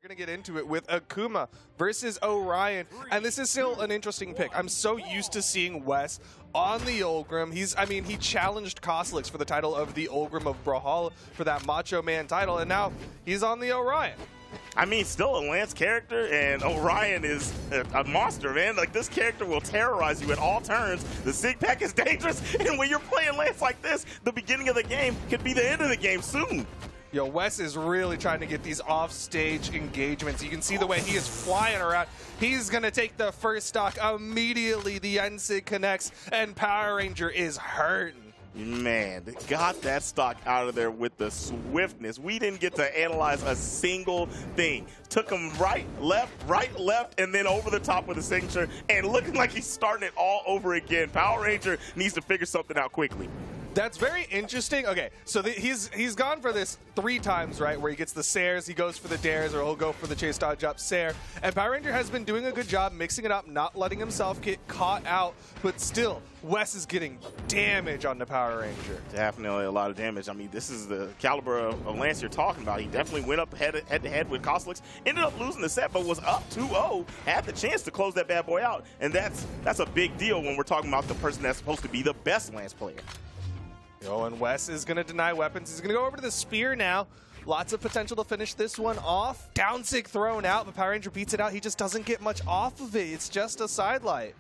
We're going to get into it with Akuma versus Orion, and this is still an interesting pick. I'm so used to seeing Wess on the Ulgrim. He challenged Koslix for the title of the Ulgrim of Brawlhalla for that Macho Man title, and now he's on the Orion. I mean, still a Lance character, and Orion is a monster, man. Like, this character will terrorize you at all turns. The Sig Pack is dangerous, and when you're playing Lance like this, the beginning of the game could be the end of the game soon. Yo, Wess is really trying to get these off-stage engagements. You can see the way he is flying around. He's going to take the first stock immediately. The NSIG connects, and Power Ranger is hurting. Man, they got that stock out of there with the swiftness. We didn't get to analyze a single thing. Took him right, left, and then over the top with a signature, and looking like he's starting it all over again. Power Ranger needs to figure something out quickly. That's very interesting. Okay, so he's gone for this 3 times, right, where he gets the Sares, he goes for the Dares, or he'll go for the Chase Dodge Up Sare. And Power Ranger has been doing a good job mixing it up, not letting himself get caught out, but still, Wess is getting damage on the Power Ranger. Definitely a lot of damage. I mean, this is the caliber of Lance you're talking about. He definitely went up head-to-head with Koslix, ended up losing the set, but was up 2-0, had the chance to close that bad boy out. And that's a big deal when we're talking about the person that's supposed to be the best Lance player. And Wess is going to deny weapons. He's going to go over to the spear now. Lots of potential to finish this one off. Down sig thrown out, but Power Ranger beats it out. He just doesn't get much off of it. It's just a sidelight.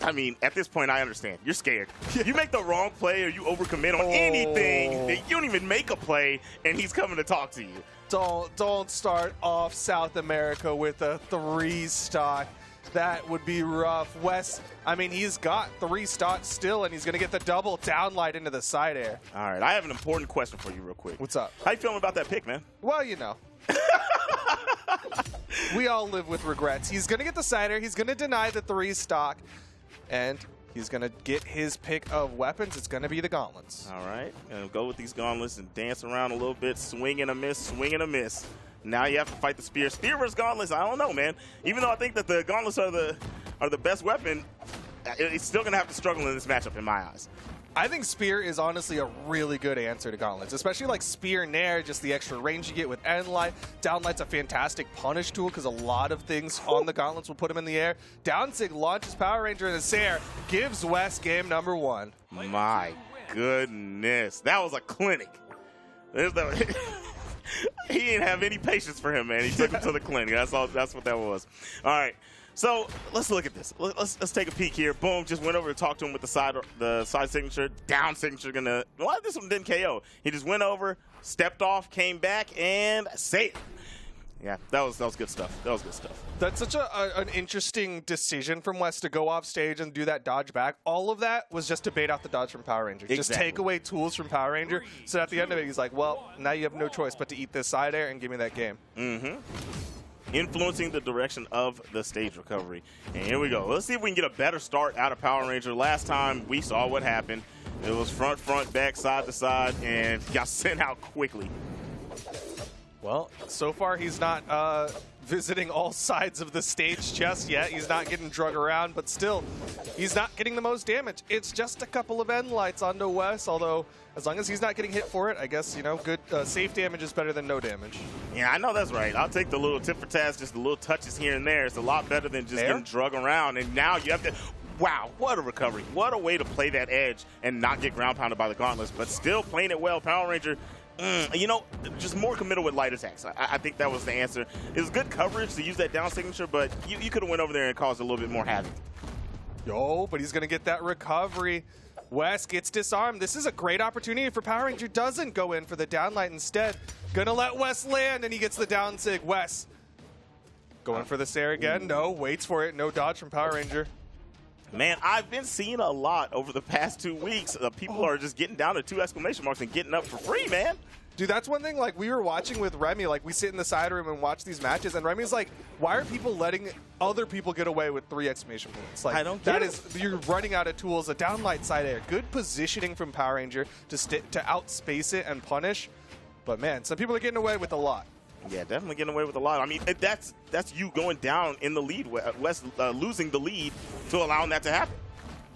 I mean, at this point, I understand. You're scared. You make the wrong play or you overcommit on anything, you don't even make a play, and he's coming to talk to you. Don't start off South America with a 3 stock. That would be rough. Wess, I mean, he's got 3 stocks still, and he's going to get the double downlight into the side air. All right, I have an important question for you real quick. What's up? How you feeling about that pick, man? Well, you know. We all live with regrets. He's going to get the side air. He's going to deny the 3 stock, and he's going to get his pick of weapons. It's going to be the gauntlets. All right, going to go with these gauntlets and dance around a little bit, swing and a miss, swing and a miss. Now you have to fight the spear. Spear versus gauntlets, I don't know, man. Even though I think that the gauntlets are the best weapon, it's still going to have to struggle in this matchup in my eyes. I think spear is honestly a really good answer to gauntlets, especially like spear nair, just the extra range you get with endlight. Downlight's a fantastic punish tool because a lot of things on the gauntlets will put him in the air. Downsig launches Power Ranger in a Sare, gives Wess game number 1. My goodness, that was a clinic. He didn't have any patience for him, man. He took him to the clinic. That's all. That's what that was. All right. So let's look at this. Let's take a peek here. Boom. Just went over to talk to him with the side signature. Down signature gonna. Well, this one didn't KO. He just went over, stepped off, came back, and saved. Yeah, that was good stuff. That was good stuff. That's such an interesting decision from Wess to go off stage and do that dodge back. All of that was just to bait out the dodge from Power Ranger. Exactly. Just take away tools from Power Ranger. So at the end of it, he's like, well, now you have no choice but to eat this side air and give me that game. Influencing the direction of the stage recovery. And here we go. Let's see if we can get a better start out of Power Ranger. Last time we saw what happened. It was front, back, side to side, and got sent out quickly. Well, so far he's not visiting all sides of the stage just yet. He's not getting drug around, but still, he's not getting the most damage. It's just a couple of end lights onto Wess, although as long as he's not getting hit for it, I guess, you know, good safe damage is better than no damage. Yeah, I know that's right. I'll take the little tip for tats, just the little touches here and there. It's a lot better than just getting drug around. And now you have to... Wow, what a recovery. What a way to play that edge and not get ground pounded by the gauntlets, but still playing it well. Power Ranger... you know, just more committal with light attacks. I think that was the answer. It was good coverage to use that down signature, but you could have went over there and caused a little bit more havoc. Yo, but he's going to get that recovery. Wess gets disarmed. This is a great opportunity for Power Ranger. Doesn't go in for the downlight instead. Going to let Wess land, and he gets the down sig. Wess going for the Sare again. No, waits for it. No dodge from Power Ranger. Man, I've been seeing a lot over the past 2 weeks. People are just getting down to 2 exclamation marks and getting up for free, man. Dude, that's one thing, like, we were watching with Remy, like, we sit in the side room and watch these matches, and Remy's like, why are people letting other people get away with 3 exclamation points? Like, I don't get it. You're running out of tools. A downlight side air. Good positioning from Power Ranger to outspace it and punish. But, man, some people are getting away with a lot. Yeah, definitely getting away with a lot. I mean, that's you going down in the lead, Wess losing the lead to allowing that to happen.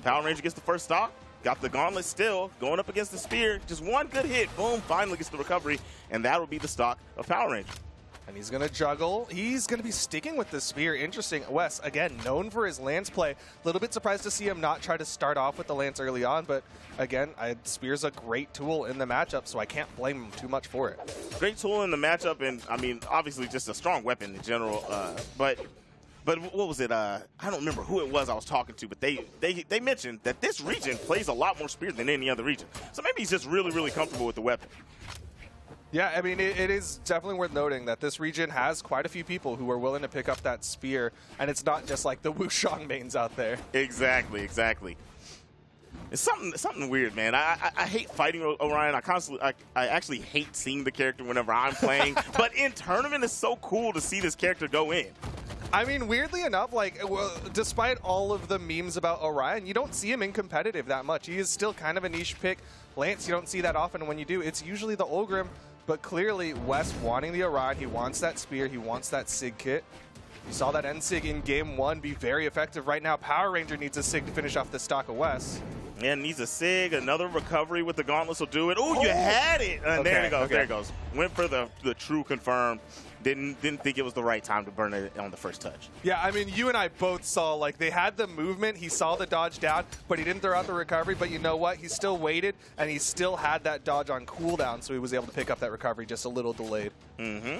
Power Ranger gets the first stock, got the gauntlet still, going up against the spear. Just one good hit, boom, finally gets the recovery, and that will be the stock of Power Ranger. And he's going to juggle. He's going to be sticking with the spear. Interesting. Wess, again, known for his lance play. A little bit surprised to see him not try to start off with the lance early on, but again, spear's a great tool in the matchup, so I can't blame him too much for it. Great tool in the matchup, and I mean, obviously just a strong weapon in general. But what was it? I don't remember who it was I was talking to, but they mentioned that this region plays a lot more spear than any other region. So maybe he's just really, really comfortable with the weapon. Yeah, I mean, it is definitely worth noting that this region has quite a few people who are willing to pick up that spear, and it's not just like the Wushang mains out there. Exactly, exactly. It's something weird, man. I hate fighting Orion. I actually hate seeing the character whenever I'm playing, but in tournament, it's so cool to see this character go in. I mean, weirdly enough, like, despite all of the memes about Orion, you don't see him in competitive that much. He is still kind of a niche pick. Lance, you don't see that often. When you do, it's usually the Ulgrim. But clearly, Wess wanting the Orion, he wants that spear, he wants that Sig kit. You saw that N-Sig in Game 1 be very effective. Right now, Power Ranger needs a Sig to finish off the stock of Wess. Yeah, needs a Sig, another recovery with the gauntlets will do it. Ooh, you had it! Okay, there it goes, okay. there it goes. Went for the true confirm. Didn't think it was the right time to burn it on the first touch. Yeah, I mean, you and I both saw, like, they had the movement, he saw the dodge down, but he didn't throw out the recovery. But you know what? He still waited, and he still had that dodge on cooldown, so he was able to pick up that recovery just a little delayed. Mm-hmm.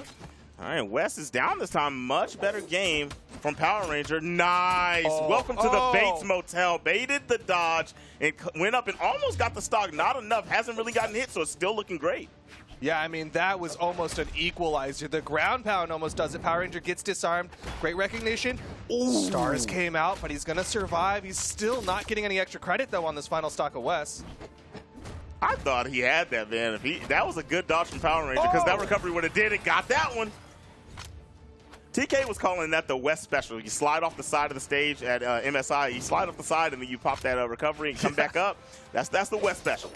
All right, Wess is down this time. Much better game from Power Ranger. Nice. Welcome to the Bates Motel. Baited the dodge and went up and almost got the stock. Not enough. Hasn't really gotten hit, so it's still looking great. Yeah, I mean, that was almost an equalizer. The ground pound almost does it. Power Ranger gets disarmed. Great recognition. Ooh. Stars came out, but he's going to survive. He's still not getting any extra credit, though, on this final stock of Wess. I thought he had that, man. That was a good dodge from Power Ranger because that recovery would have did it. Got that one. TK was calling that the Wess special. You slide off the side of the stage at MSI. You slide off the side, and then you pop that recovery and come back up. That's the Wess special.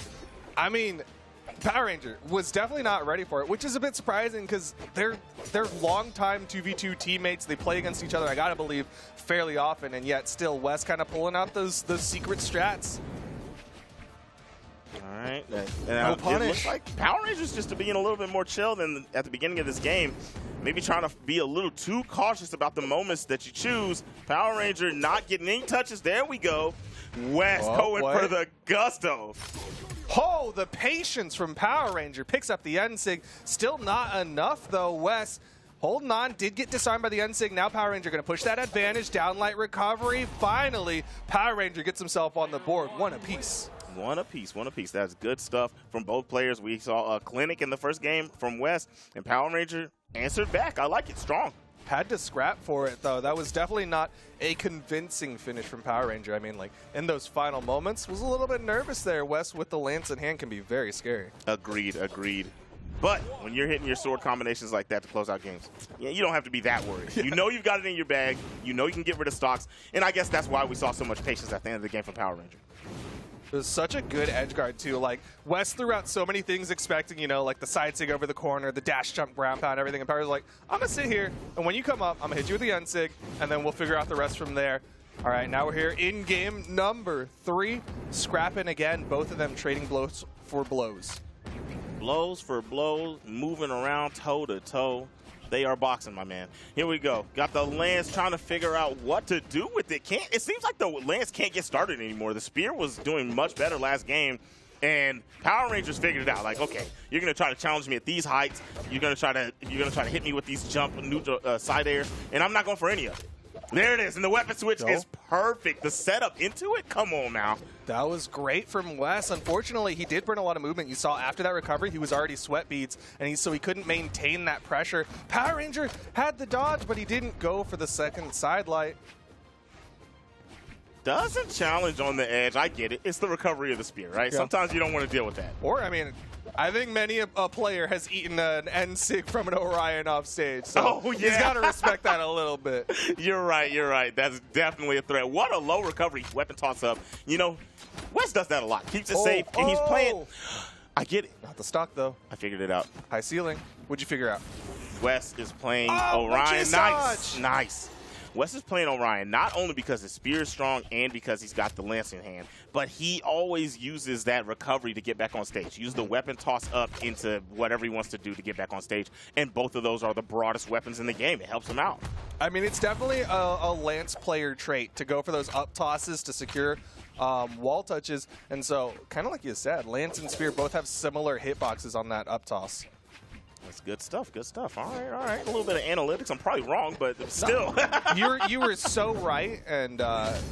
I mean, Power Ranger was definitely not ready for it, which is a bit surprising because they're longtime 2v2 teammates. They play against each other, I gotta believe, fairly often, and yet still Wess kind of pulling out those secret strats. All right. No punish. It looks like Power Rangers just being a little bit more chill than at the beginning of this game. Maybe trying to be a little too cautious about the moments that you choose. Power Ranger not getting any touches. There we go. Wess going for the gusto. Oh, the patience from Power Ranger picks up the N-Sig. Still not enough, though. Wess holding on, did get disarmed by the N-Sig. Now Power Ranger going to push that advantage. Downlight recovery. Finally, Power Ranger gets himself on the board. One apiece. One apiece, one apiece. That's good stuff from both players. We saw a clinic in the first game from Wess, and Power Ranger answered back. I like it. Strong. Had to scrap for it, though. That was definitely not a convincing finish from Power Ranger. I mean, like, in those final moments, was a little bit nervous there. Wess with the lance in hand can be very scary. Agreed, agreed. But when you're hitting your sword combinations like that to close out games, yeah, you don't have to be that worried. You know you've got it in your bag. You know you can get rid of stocks. And I guess that's why we saw so much patience at the end of the game from Power Ranger. It was such a good edge guard, too. Like, Wess threw out so many things expecting, you know, like the side sig over the corner, the dash jump, ground pound, everything. And Power's like, I'm going to sit here, and when you come up, I'm going to hit you with the N-Sig, and then we'll figure out the rest from there. All right, now we're here in game number 3. Scrapping again, both of them trading blows for blows. Blows for blows, moving around toe to toe. They are boxing, my man. Here we go. Got the Lance trying to figure out what to do with it. It seems like the Lance can't get started anymore. The Spear was doing much better last game, and Power Rangers figured it out. Like, okay, you're gonna try to challenge me at these heights. You're gonna try to hit me with these jump neutral side airs, and I'm not going for any of it. There it is, and the weapon switch is perfect. The setup into it, come on now. That was great from Wess. Unfortunately, he did burn a lot of movement. You saw after that recovery, he was already sweat beads, and so he couldn't maintain that pressure. Power Ranger had the dodge, but he didn't go for the second sidelight. Doesn't challenge on the edge. I get it. It's the recovery of the spear, right? Yeah. Sometimes you don't want to deal with that. Or, I mean, I think many a player has eaten an N-Sig from an Orion off stage. So he's got to respect that a little bit. You're right. You're right. That's definitely a threat. What a low recovery weapon toss up. You know, Wess does that a lot. Keeps it safe, and he's playing. I get it. Not the stock, though. I figured it out. High ceiling. What'd you figure out? Wess is playing Orion. Nice. Nice. Wess is playing Orion not only because his spear is strong and because he's got the lance in hand, but he always uses that recovery to get back on stage. Use the weapon toss up into whatever he wants to do to get back on stage, and both of those are the broadest weapons in the game. It helps him out. I mean, it's definitely a Lance player trait to go for those up tosses to secure wall touches, and so kind of like you said, Lance and Spear both have similar hitboxes on that up toss. That's good stuff. Good stuff. All right, all right. A little bit of analytics. I'm probably wrong, but still. You were so right, and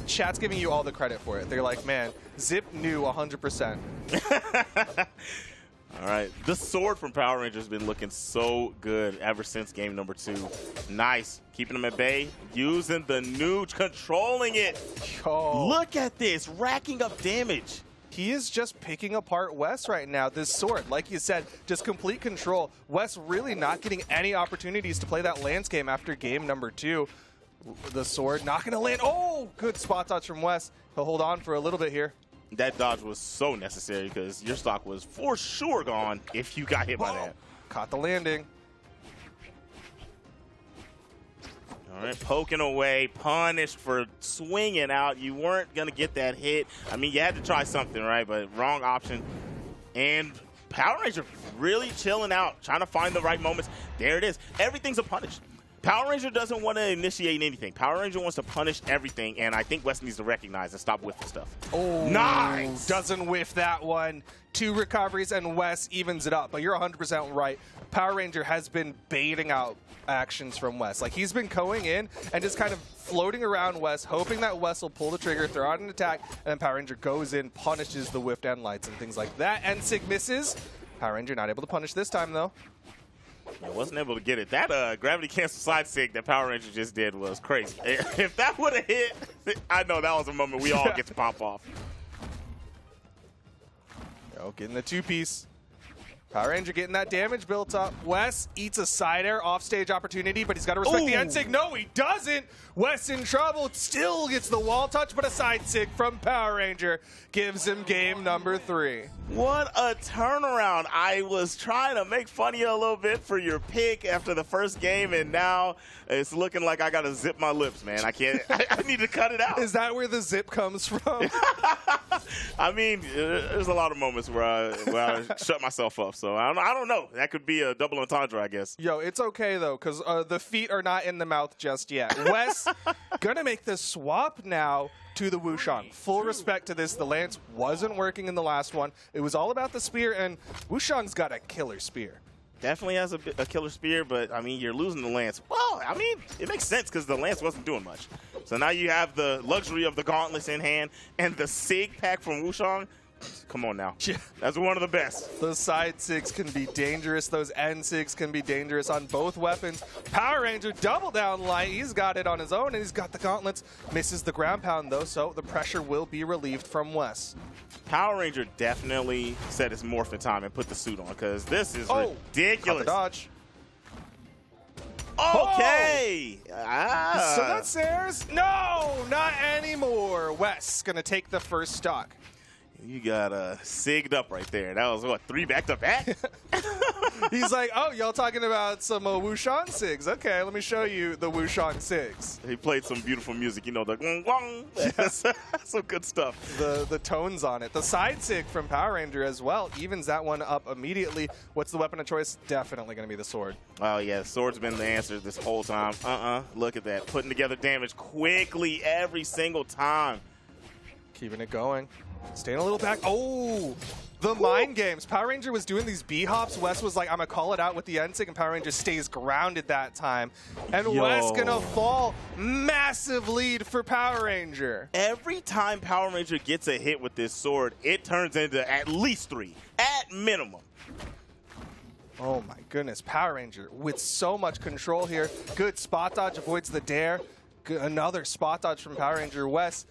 chat's giving you all the credit for it. They're like, man, Zip knew 100%. All right. The sword from Power Ranger has been looking so good ever since game number 2. Nice. Keeping them at bay. Using the nooch. Controlling it. Yo. Look at this. Racking up damage. He is just picking apart Wess right now. This sword, like you said, just complete control. Wess really not getting any opportunities to play that Lance game after game number 2. The sword not going to land. Oh, good spot dodge from Wess. He'll hold on for a little bit here. That dodge was so necessary because your stock was for sure gone if you got hit by that. Caught the landing. All right, poking away, punished for swinging out. You weren't going to get that hit. I mean, you had to try something, right? But wrong option. And Power Ranger really chilling out, trying to find the right moments. There it is. Everything's a punish. Power Ranger doesn't want to initiate anything. Power Ranger wants to punish everything, and I think Wess needs to recognize and stop whiffing stuff. Oh, nice! Doesn't whiff that one. 2 recoveries, and Wess evens it up. But you're 100% right. Power Ranger has been baiting out actions from Wess. Like, he's been going in and just kind of floating around Wess, hoping that Wess will pull the trigger, throw out an attack, and then Power Ranger goes in, punishes the whiffed end lights and things like that. And Sig misses. Power Ranger not able to punish this time, though. I wasn't able to get it. That gravity cancel side sig that Power Ranger just did was crazy. If that would have hit, I know that was a moment we all get to pop off. Yo, getting the 2-piece. Power Ranger getting that damage built up. Wess eats a side air offstage opportunity, but he's got to respect the end sig. No, he doesn't. Wess in trouble. Still gets the wall touch, but a side sig from Power Ranger gives him game number 3. What a turnaround. I was trying to make fun of you a little bit for your pick after the first game, and now it's looking like I got to zip my lips, man. I can't. I need to cut it out. Is that where the zip comes from? I mean, there's a lot of moments where I shut myself up. So I don't know. That could be a double entendre, I guess. Yo, it's okay, though, because the feet are not in the mouth just yet. Wess gonna make the swap now to the Wushang. Full respect to this. The Lance wasn't working in the last one. It was all about the spear, and Wushang's got a killer spear. Definitely has a killer spear, but, I mean, you're losing the Lance. Well, I mean, it makes sense because the Lance wasn't doing much. So now you have the luxury of the gauntlets in hand and the Sig pack from Wushang. Come on now. That's one of the best. Those side sigs can be dangerous. Those end sigs can be dangerous on both weapons. Power Ranger double down light. He's got it on his own, and he's got the gauntlets. Misses the ground pound, though, so the pressure will be relieved from Wess. Power Ranger definitely said it's morphin' time and put the suit on because this is ridiculous. Dodge. Okay. So that's theirs? No, not anymore. Wess gonna take the first stock. You got sigged up right there. That was, what, 3 back-to-back? He's like, oh, y'all talking about some Wushang sigs. Okay, let me show you the Wushang sigs. He played some beautiful music. You know, the gong. That's some good stuff. The tones on it. The side sig from Power Ranger as well evens that one up immediately. What's the weapon of choice? Definitely going to be the sword. Oh, yeah, sword's been the answer this whole time. Look at that. Putting together damage quickly every single time. Keeping it going. Staying a little back. Oh, the mind games. Power Ranger was doing these B-hops. Wess was like, I'm going to call it out with the end sig, and Power Ranger stays grounded that time. And Wess going to fall. Massive lead for Power Ranger. Every time Power Ranger gets a hit with this sword, it turns into at least 3, at minimum. Oh my goodness, Power Ranger with so much control here. Good spot dodge, avoids the dare. Another spot dodge from Power Ranger Wess.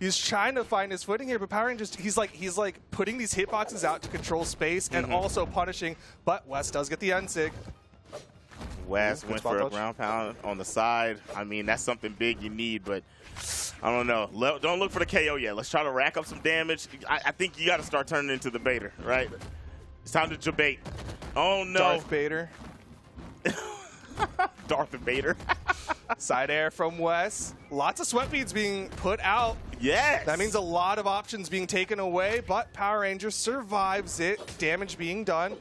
He's trying to find his footing here, but Power Ranger, he's like putting these hitboxes out to control space and also punishing, but Wess does get the end sig. Wess went for a ground pound on the side. I mean, that's something big you need, but I don't know. Don't look for the KO yet. Let's try to rack up some damage. I think you got to start turning into the baiter, right? It's time to debate. Oh, no. Darth Vader. Darth Vader. Side air from Wess. Lots of sweat beads being put out. Yes. That means a lot of options being taken away, but Power Ranger survives it. Damage being done.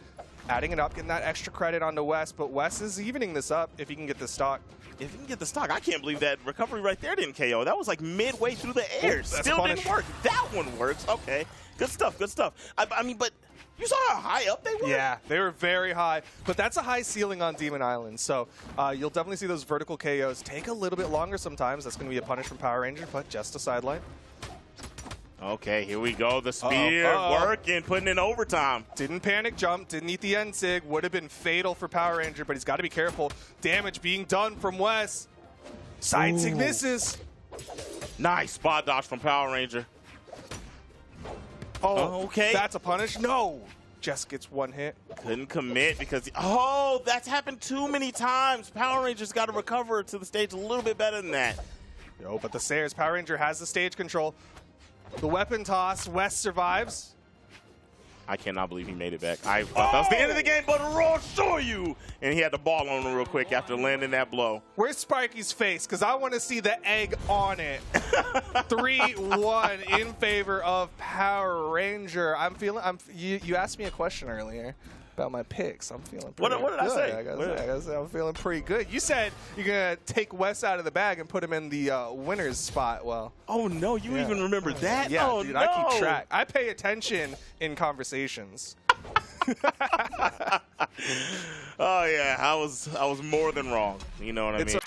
Adding it up, getting that extra credit onto Wess, but Wess is evening this up if he can get the stock. If he can get the stock, I can't believe that recovery right there didn't KO. That was like midway through the air. Still didn't work. That one works. Okay. Good stuff. Good stuff. I mean, but you saw how high up they were? Yeah, they were very high, but that's a high ceiling on Demon Island, so you'll definitely see those vertical KOs take a little bit longer sometimes. That's going to be a punish from Power Ranger, but just a sideline. Okay, here we go. The spear working, putting in overtime. Didn't panic jump, didn't eat the end sig. Would have been fatal for Power Ranger, but he's got to be careful. Damage being done from Wess. Side sig misses. Nice spot dodge from Power Ranger. Oh, okay. That's a punish. No. Just gets one hit. Couldn't commit because, that's happened too many times. Power Ranger's got to recover to the stage a little bit better than that. Yo, but the Sayers, Power Ranger has the stage control. The weapon toss, Wess survives. I cannot believe he made it back. I thought that was the end of the game, but I'll show you. And he had the ball on him real quick after landing that blow. Where's Sparky's face? Because I want to see the egg on it. 3-1 in favor of Power Ranger. You asked me a question earlier about my picks. I'm feeling pretty good. What did I say? I gotta say I'm feeling pretty good. You said you're going to take Wess out of the bag and put him in the winner's spot. Well, oh, no. You even remember that? Yeah, oh, dude, no. I keep track. I pay attention in conversations. Oh, yeah. I was more than wrong. You know what I mean?